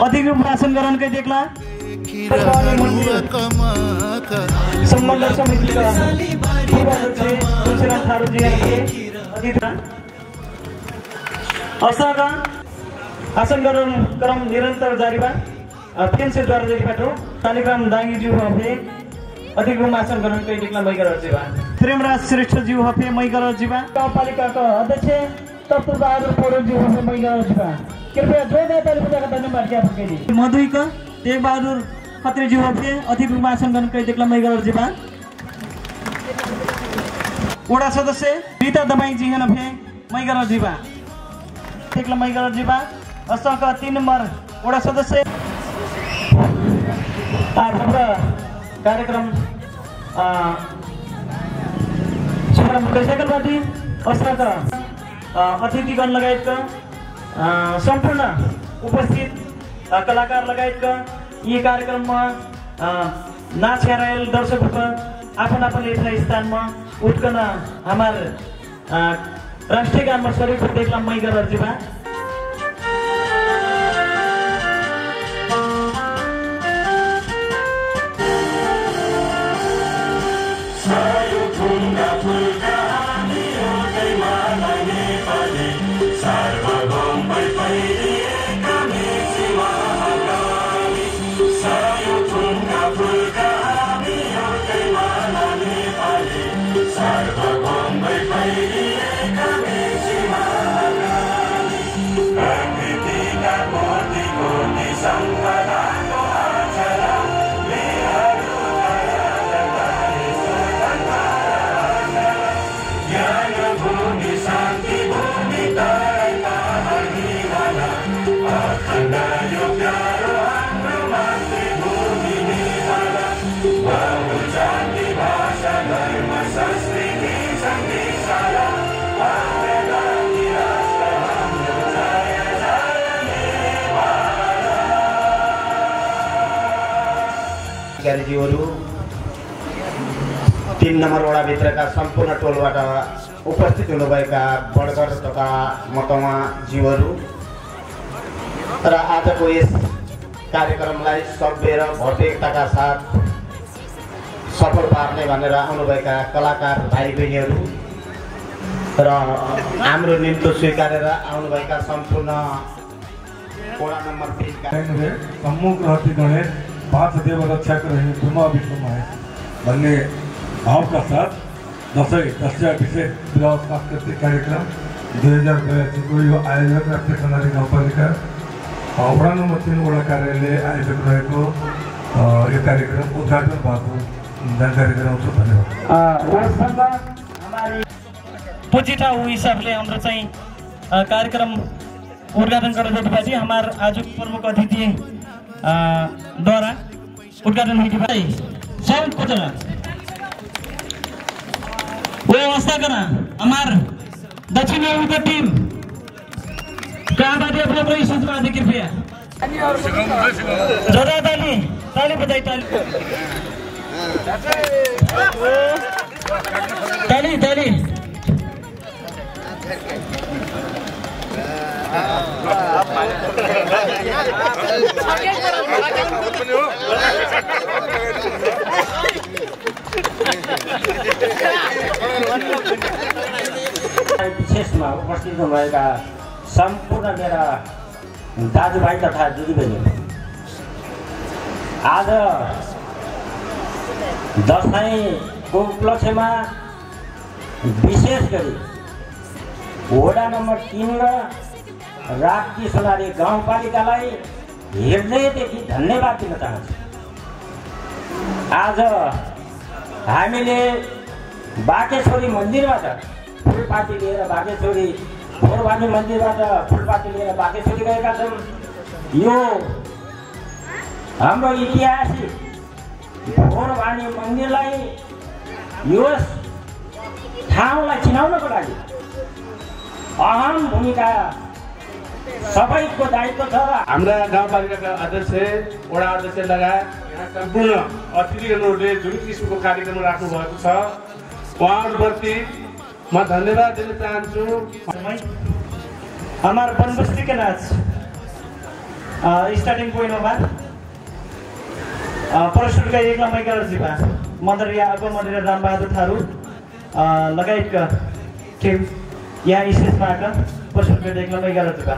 अधिकृत भाषण गराउनकै देखला सम्बन्ध समितिका तुलसीराम थारूजी असाका आसन गराउन क्रम निरन्तर जारी बा पेन्सिलद्वारा जारी बाटो कालीग्राम दाङीज्यू हफे अधिकृत आसन गराउनकै देखला मैगर जीवा प्रेमराज श्रेष्ठ ज्यू हफे मैगर जीवा गाउँपालिकाका अध्यक्ष तत्व बहादुर पौडेलज्यू हफे मैगर जीवा कृपया जोरदार ताली बजाएर धन्यवाद ज्ञापन गरी मधुइक तेग बहादुर खत्रीज्यू हफे अधिकृत आसन गराउनकै देखला मैगर जीवा वडा सदस्य रीता दमाई जी हफे मैगर जीवा देखला मैगर जीवा असाका 3 नंबर वडा सदस्य हाम्रो कार्यक्रम शुभारम्भ गरिसकेपछि असाका अतिथिगण लगायतका सम्पूर्ण उपस्थित कलाकार लगायतका यी कार्यक्रममा नाच हेरायल दर्शकहरू आफ्नो आफ्नो स्थानमा उठ्कन हाम्रो राष्ट्रिय गानमा शरीर देखला मैगर जीवा अधिकारीज्यूहरू 3 नम्बर वडाभित्रका सम्पूर्ण टोलबाट उपस्थित हुनुभएका बडगर तथा मतवा ज्यूहरू र आजको यस कार्यक्रमलाई सभ्य र भव्यताका साथ सफल पार्ने भनेर आउनुभएका कलाकार भाइ बहिनीहरू र हाम्रो निम्तो स्वीकारेर आउनुभएका सम्पूर्ण वडा नम्बर 3 का सम्मुख रहती गणेश 5 देव रक्षा रहे ब्रह्मा विष्णु महेश भन्ने भावका साथ दसैँ विशेष विवाह सांस्कृतिक कार्यक्रम 2082 को यो आयोजक राष्ट्रिय कर्णाली गाउँपालिका वडा नम्बर 3 वडा कार्यालय आयोजक रहेको यो कार्यक्रम उद्घाटन भएको जानकारी गराउँछु। धन्यवाद। पुजिटा हिसाबले हाम्रो चाहिँ कार्यक्रम उद्घाटन गर्दै हाम्रो आज प्रमुख अतिथि द्वारा उद्घाटन हुई साउंड को तरह वो व्यवस्था करा हमार दक्षिण का टीम कहाँ बात है अपने प्रवेश बात कृपया जोरदार ताली ताली बजाई ताली ताली विशेषमा उपस्थित हुनुभएका सम्पूर्ण मेरा दाजुभाइ तथा दिदीबहिनी आज दसैँको उपलक्ष्यमा विशेष गरी वडा नम्बर 3 र राप्ती सोनारी गाउँपालिकालाई हृदयदेखि धन्यवाद दिन चाहन्छु। आज हामीले बाकेश्वरी मन्दिरबाट फुलपाती लिएर बाकेश्वरी भोरवानी मन्दिरबाट फुलपाती लिएर बाकेश्वरी गएका छौँ। यो हाम्रो ऐतिहासिक भोरवानी मन्दिरलाई यस ठाउँलाई चिनाउनको लागि अहम भूमिका सबैको दायित्व छ। हाम्रा गाउँपालिकाका अध्यक्ष वडा अध्यक्ष लगायत यहाँ सम्पूर्ण अतिथिहरूले जुन किसिमको कार्यक्रम राख्नु भएको छ उहाँहरूप्रति म धन्यवाद दिन चाहन्छु। हमार बनबस्ती के नाच स्टार्टिङ पोइन्टमा परशुरका एकला मैका रजिपा मदरिया अपमदरिया रामबहादुर थारू लगायतका टिम यहाँ स्टेजमा आएका परशुरका एकला मैका रजिपा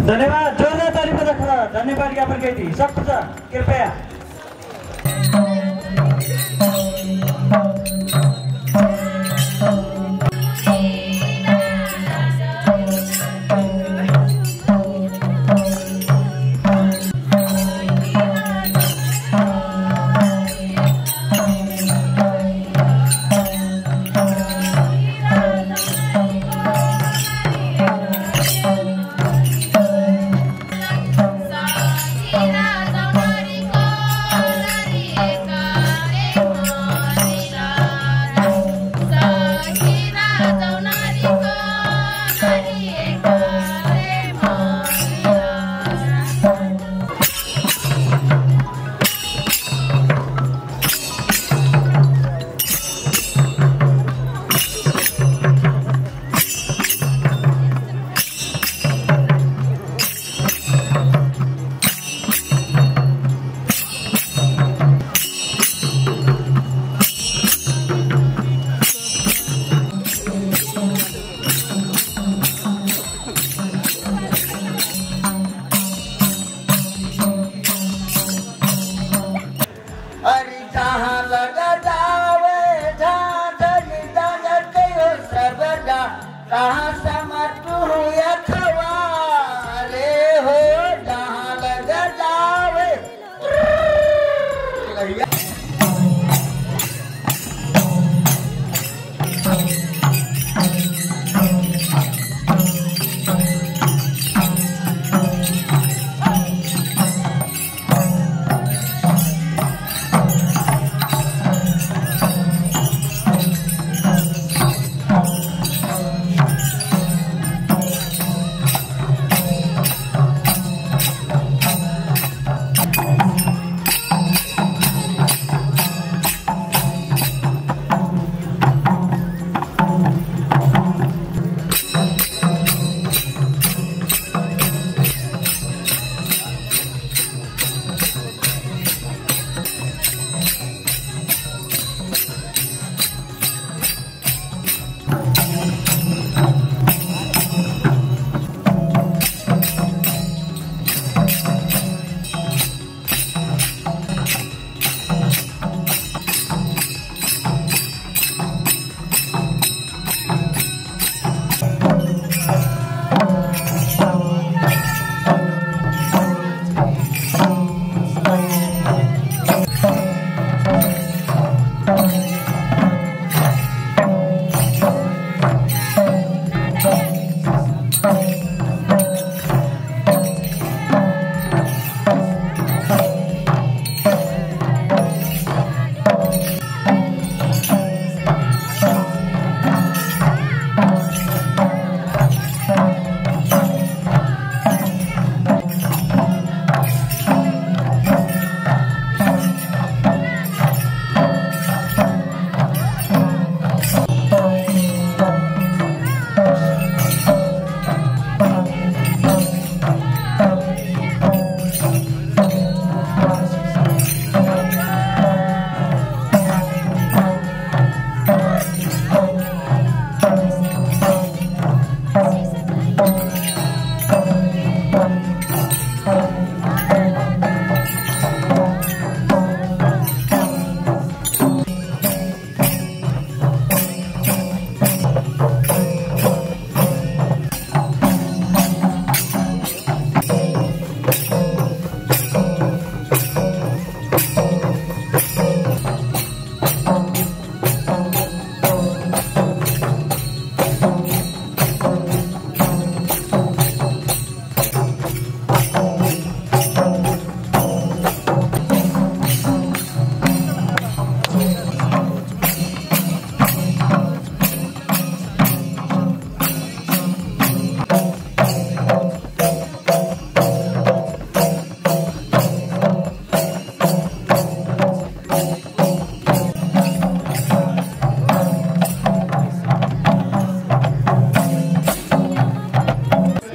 धन्यवाद जोरदार ताली बजा खड़ा धन्यवाद ज्ञापन की थी सब कुछ कृपया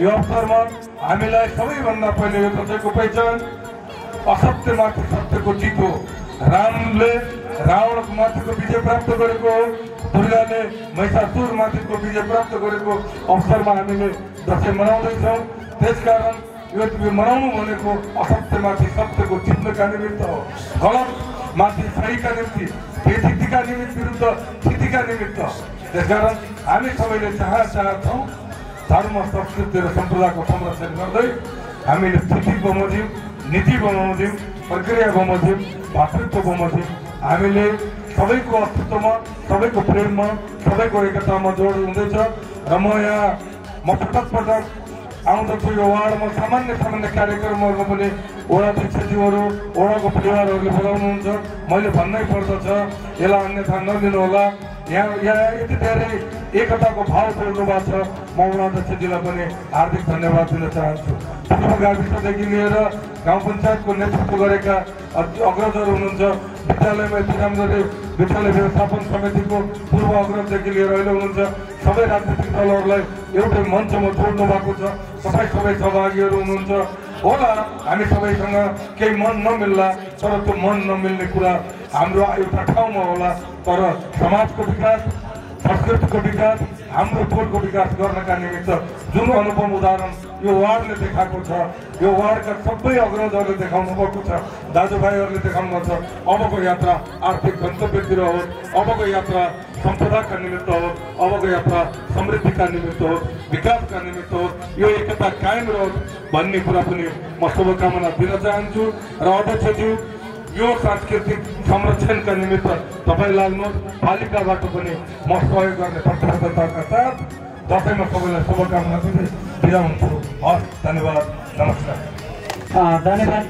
यो अवसरमा हामीलाई सबैभन्दा पहिले यो दसैँको पहिचान असत्यमाथि सत्यको जित हो। रामले रावणको माथिको विजय प्राप्त गरेको हो, दुर्गाले महिषासुरमाथिको विजय प्राप्त गरेको अवसरमा हामीले दसैँ मनाउँदैछौँ। त्यसकारण यो मनाउनु भनेको असत्यमाथि सत्यको जित्नका निमित्त हो, गलतमाथि सहीका निम्ति, बेइज्जतीका निमित्त विरुद्ध स्थितिका निमित्त। त्यसकारण हामी सबैले चाहन्छौँ धर्म, संस्कृति र सम्प्रदायको संरक्षण गर्दै हामीले स्थिति बमोजिम, नीति बमोजिम, प्रक्रिया बमोजिम, भातृत्व बमोजिम हामीले सबैको अस्तित्वमा, सबैको प्रेममा, सबैको एकतामा जोड हुँदैछ। र म पटक आउँदछु यो वार्डमा सामान्य कार्यक्रमहरूमा पनि वडा अध्यक्षज्यूहरू, वडाको परिवारहरूले बोलाउनुहुन्छ। मैले भन्नै पर्दछ, यसलाई अन्यथा नलिनु होला। यहाँ यति धेरै एकताको भाव जोड्नु भएको छ। म वडा अध्यक्षज्यूलाई पनि हार्दिक धन्यवाद दिन चाहन्छु। पूर्व गाविसदेखि लिएर गाउँ पञ्चायतको नेतृत्व गरेका अग्रजहरू हुनुहुन्छ। विद्यालयमा यति राम्ररी विद्यालय व्यवस्थापन समितिको पूर्व अग्रजदेखि लिएर अहिले हुनुहुन्छ। सबै राजनीतिक दलहरूलाई एउटै मञ्चमा जोड्नु भएको छ। सबै सहभागीहरू हुनुहुन्छ। होला हामी सबैसँग केही मन नमिल्ला, तर त्यो मन नमिल्ने कुरा हाम्रो एउटा ठाउँमा होला। तर समाजको विकास, संस्कृतिको विकास, हाम्रो टोलको विकास गर्नका निमित्त जुन अनुपम उदाहरण यो वार्डले देखाएको छ, यो वार्डका सबै अग्रजहरूले देखाउनु भएको छ, दाजुभाइहरूले देखाउनु भएको छ। अबको यात्रा आर्थिक गन्तव्यतिर होस्, अबको यात्रा सम्पदाका निमित्त होस्, अबको यात्रा समृद्धिका निमित्त होस्, विकासका निमित्त होस्, यो एकता कायम रहोस् भन्ने कुरा पनि म शुभकामना दिन चाहन्छु। र अध्यक्षज्यू, यो सांस्कृतिक संरक्षणका निमित्त तपाईँ लाग्नुहोस्। पालिकाबाट पनि म सहयोग गर्ने प्रतिबद्धताका साथ दसैँमा सबैलाई शुभकामना दिँदै बिदा हुन्छु। हस्, धन्यवाद, नमस्कार। धन्यवाद।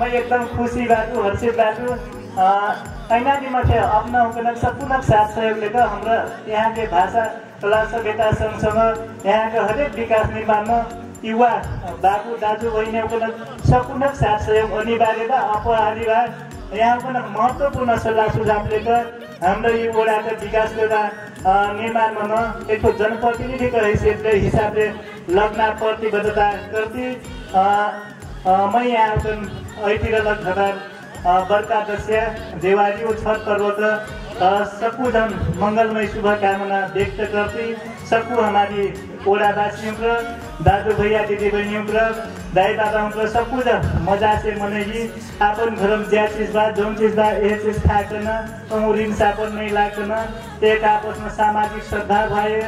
मैं एकदम खुशी बाटू, हर्षित बाटू। ऐनाजीमा चाहिँ अपनाउन सम्पूर्ण साथ सहयोगले त हाम्रो यहाँ के भाषा कला सभ्यता सँगसँग यहाँको हरेक विकास निर्माणमा युवा बाबु दाजु बहिनीको सम्पूर्ण साथ सहयोग अनिवार्य र अपरिहार्य। यहाँको महत्त्वपूर्ण सल्लाह सुझावले त हाम्रो यो वडाको विकास एउटा निर्माणमा एक जनप्रतिनिधिको हैसियतले हिसाबले लग्न प्रतिबद्धता गर्दै मैं यहाँ ऐतिर लगभग बर्का दस्या देवाली छठ पर्व सबको जन मंगलमय शुभकामना व्यक्त करते सबको हमारी ओडावासियों को दादू भैया दीदी बहनियों को दाई दादाओं को सबको जन मजा से मनेगी। अपन घर में ज्या चीज बा जो चीज बा ये चीज खा करना तो ऋण सापन नहीं ला करना एक आपस में सामाजिक श्रद्धा भाई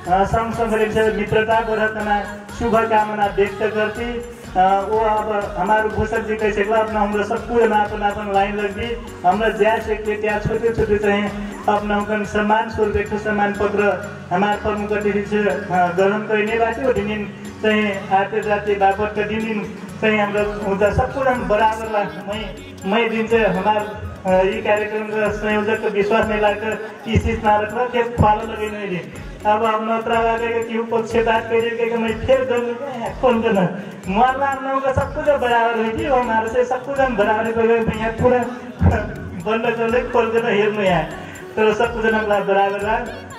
संग संग मित्रता बढ़ना शुभकामना व्यक्त करती। वो अब हमारे भूषण जी कैसे अपना हम सबको अपन लाइन लगी हमरा ज्या से त्या छोटे छोटे चाहिए अपना सम्मान स्वरूप सम्मान पत्र हमारे प्रमुख अतिथि से ग्रहण करने बाटे दिन चाहिँ आते जाते बापत का दिन चाहिँ हाम्रो सबको बराबर मैं दिन से हमारे ये कार्यक्रम का संयोजक विश्वास नहीं लाकर इस चीज ना रखना के फॉलो लगे नहीं अब हम नोत्रा वाले के पक्ष बात करिए कि मैं फिर फोन करना मारना हम लोगों का सब कुछ बराबर है कि हमारे से सब कुछ हम बराबर कर यहाँ पूरा बंद कर ले खोल कर हेर में आए तो सब कुछ बराबर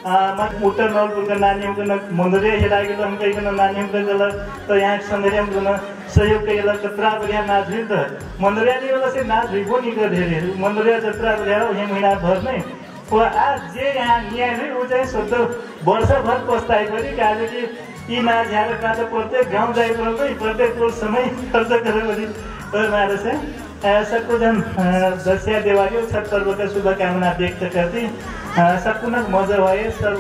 उत्तर नवलपुरका नानीहरू मन्दिर हेराएको हमकैकन नानीहरू गल त यहाँ सन्दर्य सहयोग के कतरा बढ़िया नाच हुई तो मंदरिया वाला से नाच हुई वो नहीं कर ढेरे मंदरिया जतरा बढ़िया ये महीना भर नहीं वो आज जे यहाँ न्याय है वो चाहे शुद्ध वर्ष भर पछताई पड़ी कि आज की ये नाच झाड़ का तो प्रत्येक गाँव जाए प्रत्येक रोज समय खर्च करे बड़ी पर मारे से सबको जन दशहरा दिवाली और छठ पर्व का शुभकामना व्यक्त करती सबको न मजा भए सब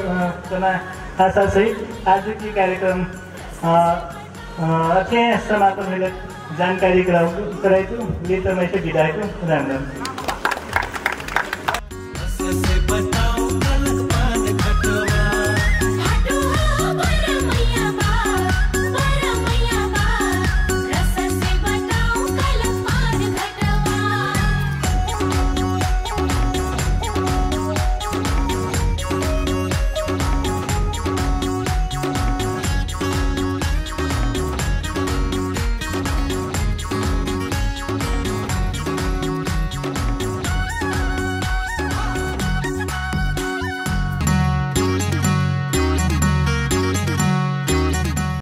आशा सहित आज की कार्यक्रम अच्छे समापन जानकारी कराई तो ले तो मैं से विदाई को राम राम।